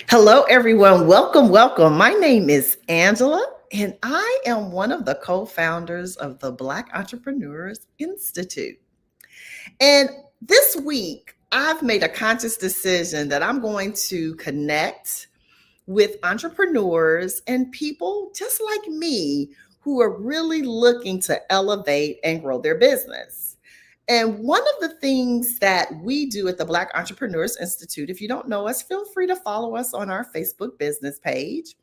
Hello, everyone. Welcome, welcome. My name is Angela, and I am one of the co founders of the Black Entrepreneurs Institute. And this week, I've made a conscious decision that I'm going to connect with entrepreneurs and people just like me who are really looking to elevate and grow their business. And one of the things that we do at the Black Entrepreneurs Institute, if you don't know us, feel free to follow us on our Facebook business page.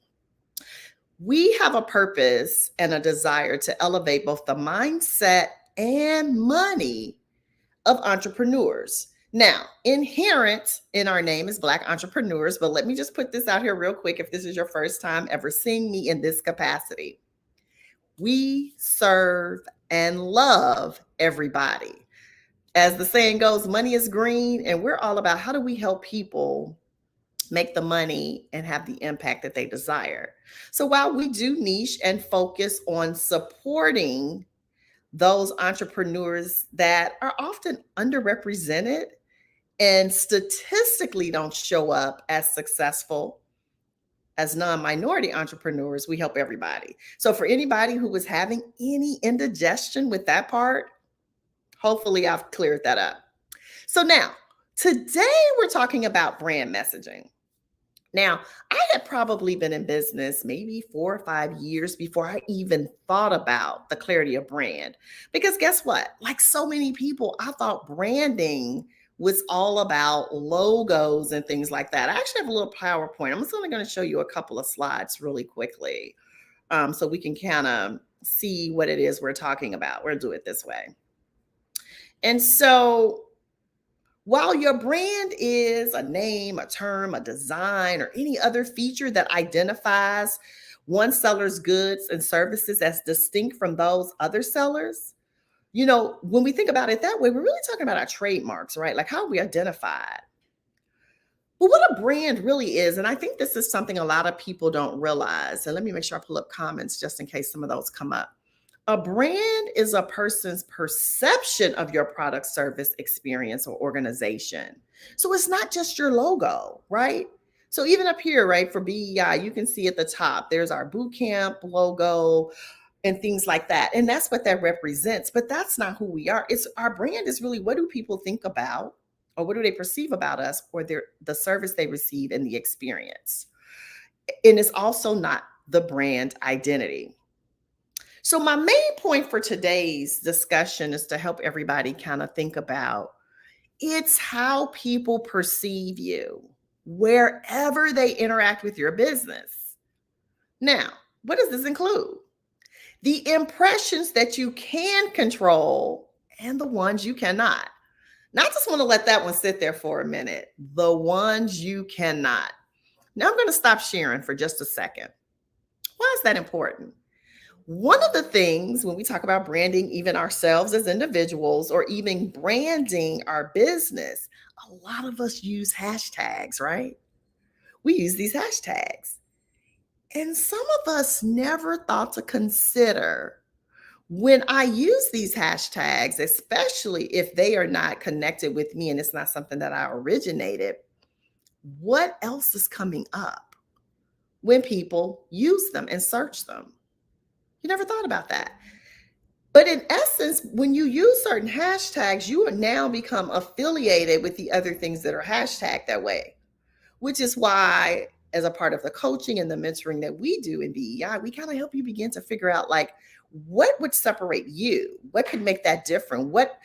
We have a purpose and a desire to elevate both the mindset and money of entrepreneurs. Now, inherent in our name is Black Entrepreneurs, but let me just put this out here real quick if this is your first time ever seeing me in this capacity. We serve and love everybody. As the saying goes, money is green, and we're all about how do we help people make the money and have the impact that they desire. So while we do niche and focus on supporting those entrepreneurs that are often underrepresented and statistically don't show up as successful as non-minority entrepreneurs, we help everybody. So for anybody who was having any indigestion with that part, hopefully I've cleared that up. So now, today we're talking about brand messaging. Now, I had probably been in business maybe 4 or 5 years before I even thought about the clarity of brand. Because guess what? Like so many people, I thought branding was all about logos and things like that. I actually have a little PowerPoint. I'm just only going to show you a couple of slides really quickly so we can kind of see what it is we're talking about. We'll do it this way. And so while your brand is a name, a term, a design, or any other feature that identifies one seller's goods and services as distinct from those other sellers, when we think about it that way, we're really talking about our trademarks, right? Like how are we identified? But what a brand really is, and I think this is something a lot of people don't realize. And let me make sure I pull up comments just in case some of those come up. A brand is a person's perception of your product, service, experience, or organization. So it's not just your logo, right? So even up here, right, for BEI, you can see at the top, there's our boot camp logo and things like that. And that's what that represents. But that's not who we are. It's our brand is really what do people think about or what do they perceive about us or the service they receive and the experience. And it's also not the brand identity. So, my main point for today's discussion is to help everybody kind of think about it's how people perceive you wherever they interact with your business. Now, what does this include? The impressions that you can control and the ones you cannot. Now, I just want to let that one sit there for a minute. The ones you cannot. Now, I'm going to stop sharing for just a second. Why is that important? One of the things when we talk about branding, even ourselves as individuals, or even branding our business, a lot of us use hashtags, right? We use these hashtags. And some of us never thought to consider when I use these hashtags, especially if they are not connected with me and it's not something that I originated, what else is coming up when people use them and search them? You never thought about that. But in essence, when you use certain hashtags, you are now become affiliated with the other things that are hashtagged that way, which is why, as a part of the coaching and the mentoring that we do in BEI, we kind of help you begin to figure out like what would separate you, what could make that different, what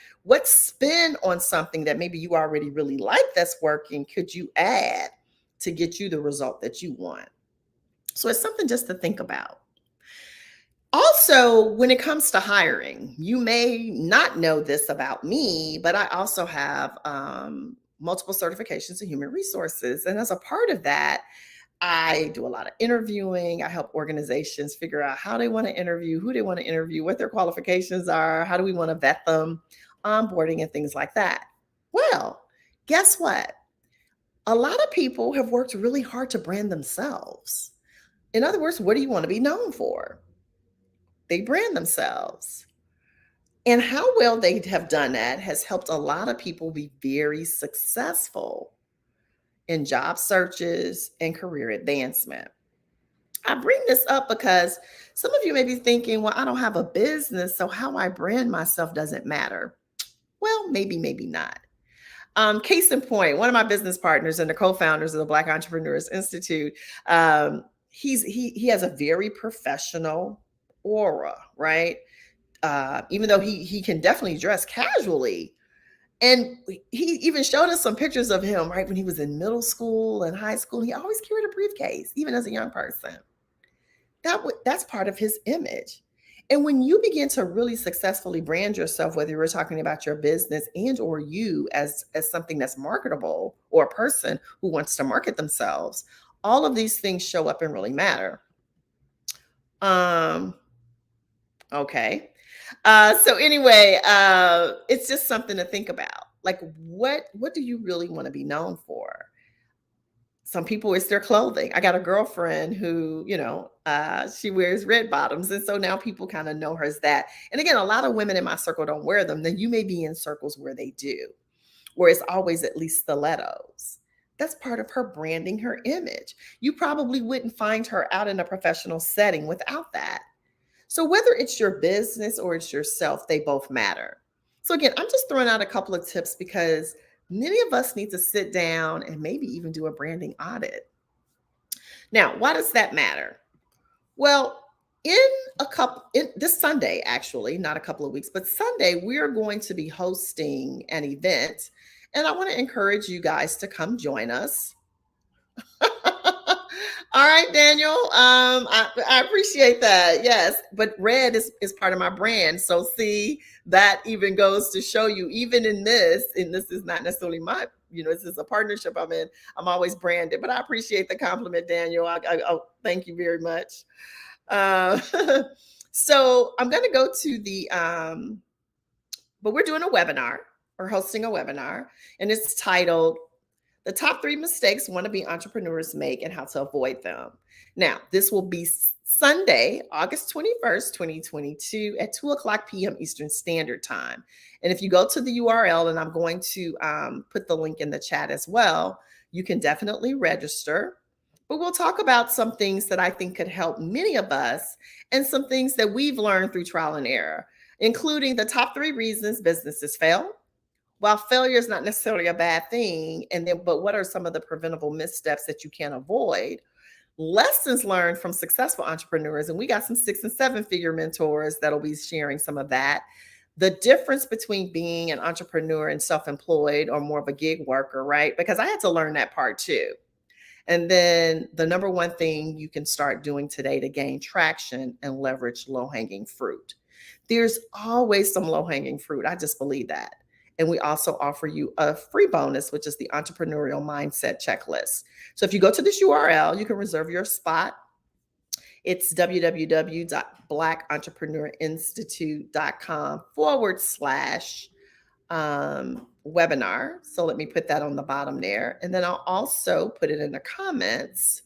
spin on something that maybe you already really like that's working could you add to get you the result that you want. So it's something just to think about. Also, when it comes to hiring, you may not know this about me, but I also have multiple certifications in human resources. And as a part of that, I do a lot of interviewing. I help organizations figure out how they want to interview, who they want to interview, what their qualifications are, how do we want to vet them, onboarding, and things like that. Well, guess what? A lot of people have worked really hard to brand themselves. In other words, what do you want to be known for? They brand themselves. And how well they have done that has helped a lot of people be very successful in job searches and career advancement. I bring this up because some of you may be thinking, well, I don't have a business, so how I brand myself doesn't matter. Well, maybe, maybe not. Case in point, one of my business partners and the co-founders of the Black Entrepreneurs Institute, he has a very professional aura, right? Even though he can definitely dress casually. And he even showed us some pictures of him, right, when he was in middle school and high school. He always carried a briefcase, even as a young person. That's part of his image. And when you begin to really successfully brand yourself, whether you're talking about your business and or you as something that's marketable, or a person who wants to market themselves, all of these things show up and really matter. Okay. So anyway, it's just something to think about. Like, what do you really want to be known for? Some people, it's their clothing. I got a girlfriend who, she wears red bottoms. And so now people kind of know her as that. And again, a lot of women in my circle don't wear them. Then you may be in circles where they do, where it's always at least stilettos. That's part of her branding, her image. You probably wouldn't find her out in a professional setting without that. So whether it's your business or it's yourself, they both matter. So again, I'm just throwing out a couple of tips because many of us need to sit down and maybe even do a branding audit. Now, why does that matter? Well, in this Sunday, actually, not a couple of weeks, but Sunday, we're going to be hosting an event. And I want to encourage you guys to come join us. All right, Daniel. I appreciate that. Yes, but red is part of my brand. So see, that even goes to show you, even in this, and this is not necessarily my, this is a partnership I'm in. I'm always branded, but I appreciate the compliment, Daniel. I thank you very much. So I'm going to go to the, but we're doing a webinar. We're hosting a webinar, and it's titled "The Top 3 Mistakes Wannabe Entrepreneurs Make and How to Avoid Them." Now, this will be Sunday, August 21st, 2022 at 2:00 p.m. Eastern Standard Time. And if you go to the URL, and I'm going to put the link in the chat as well, you can definitely register. But we'll talk about some things that I think could help many of us and some things that we've learned through trial and error, including the top 3 reasons businesses fail. While failure is not necessarily a bad thing, but what are some of the preventable missteps that you can avoid? Lessons learned from successful entrepreneurs, and we got some 6 and 7 figure mentors that'll be sharing some of that. The difference between being an entrepreneur and self-employed, or more of a gig worker, right? Because I had to learn that part too. And then the number one thing you can start doing today to gain traction and leverage low-hanging fruit. There's always some low-hanging fruit. I just believe that. And we also offer you a free bonus, which is the entrepreneurial mindset checklist. So if you go to this URL, you can reserve your spot. It's www.blackentrepreneurinstitute.com/webinar. So let me put that on the bottom there. And then I'll also put it in the comments.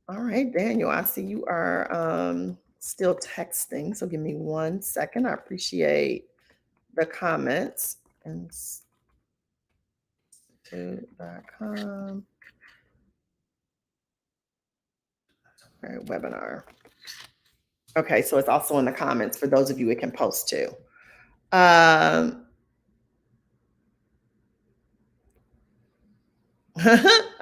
All right, Daniel, I see you are still texting. So give me 1 second. I appreciate the comments. Institute.com. All right, webinar. Okay, so it's also in the comments for those of you it can post to. All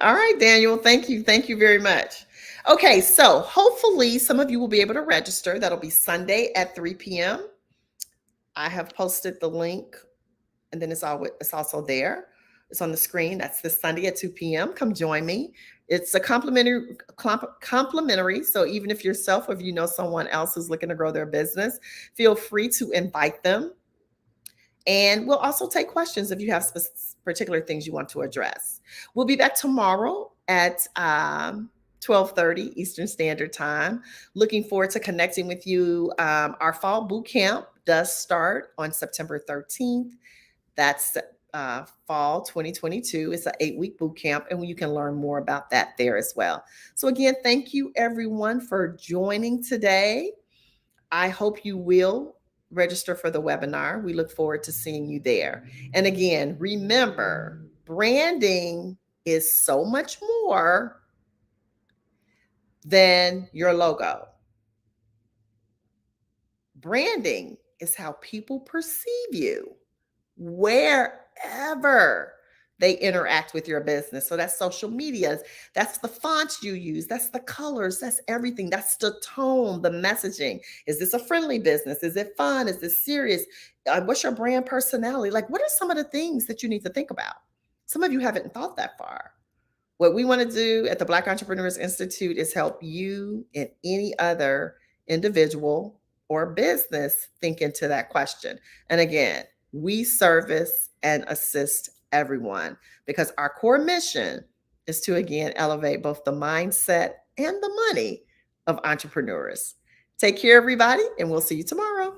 right, Daniel, thank you. Thank you very much. Okay, so hopefully some of you will be able to register. That'll be Sunday at 3 p.m. I have posted the link, and then it's also there. It's on the screen. That's this Sunday at 2 p.m. Come join me. It's a complimentary. So even if yourself or if you know someone else who's looking to grow their business, feel free to invite them. And we'll also take questions if you have particular things you want to address. We'll be back tomorrow at 12:30 Eastern Standard Time. Looking forward to connecting with you. Our fall boot camp does start on September 13th. That's fall 2022. It's an 8-week boot camp, and you can learn more about that there as well. So again, thank you everyone for joining today. I hope you will register for the webinar. We look forward to seeing you there. And again, remember, Branding is so much more than your logo. Branding is how people perceive you wherever they interact with your business. So that's social media, that's the fonts you use, that's the colors, that's everything. That's the tone, the messaging. Is this a friendly business? Is it fun? Is this serious? What's your brand personality? Like, what are some of the things that you need to think about? Some of you haven't thought that far. What we want to do at the Black Entrepreneurs Institute is help you and any other individual or business think into that question. And again, we service and assist everyone because our core mission is to, again, elevate both the mindset and the money of entrepreneurs. Take care, everybody, and we'll see you tomorrow.